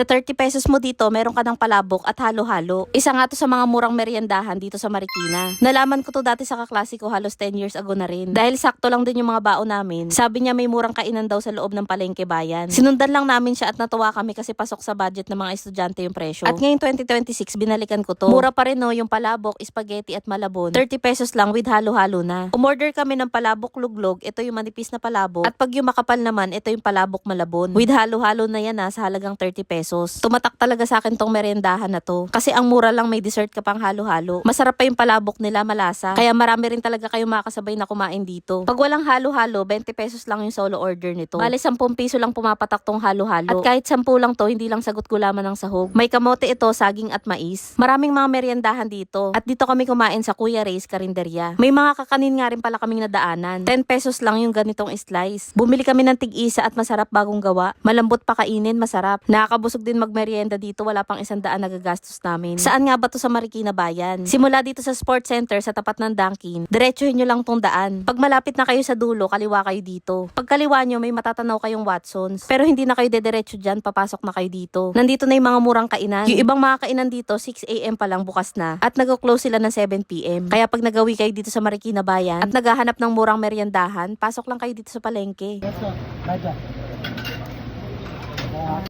Sa 30 pesos mo dito, meron ka ng palabok at halo-halo. Isa nga to sa mga murang meriendahan dito sa Marikina. Nalaman ko to dati sa kaklase ko halos 10 years ago na rin. Dahil sakto lang din yung mga baon namin. Sabi niya may murang kainan daw sa loob ng palengke bayan. Sinundan lang namin siya at natuwa kami kasi pasok sa budget ng mga estudyante yung presyo. At ngayong 2026, binalikan ko to. Mura pa rin no, yung palabok, spaghetti at malabon. 30 pesos lang with halo-halo na. Umorder kami ng palabok luglog, ito yung manipis na palabok. At pag yung makapal naman, ito yung palabok malabon. With halo-halo na yan sa halagang 30 pesos. Tumatak talaga sa akin tong meriendahan na to. Kasi ang mura lang, may dessert ka pang halo-halo. Masarap pa yung palabok nila, malasa. Kaya marami rin talaga kayong makakasabay na kumain dito. Pag walang halo-halo, 20 pesos lang yung solo order nito. Bale, 10 piso lang pumapatak tong halo-halo. At kahit 10 lang to, hindi lang sagot gulaman ng sahog. May kamote ito, saging at mais. Maraming mga meriendahan dito. At dito kami kumain sa Kuya Ray's Karinderya. May mga kakanin nga rin pala kaming nadaanan. 10 pesos lang yung ganitong slice. Bumili kami ng tig-isa at masarap bagong gawa. Malambot pa kainin, masarap. Nakakabusog din magmerienda dito, wala pang 100 nagagastos namin. Saan nga ba to sa Marikina Bayan? Simula dito sa Sports Center sa tapat ng Dunkin. Diretsuhin nyo lang tong daan. Pag malapit na kayo sa dulo, kaliwa kayo dito. Pag kaliwa nyo, may matatanaw kayong Watsons. Pero hindi na kayo dediretso dyan, papasok na kayo dito. Nandito na yung mga murang kainan. Yung ibang mga kainan dito, 6 AM pa lang bukas na. At nag-close sila ng 7 PM. Kaya pag nagawi kayo dito sa Marikina Bayan at naghahanap ng murang meriendahan, pasok lang kayo dito sa palengke. Yes, sir. Raja.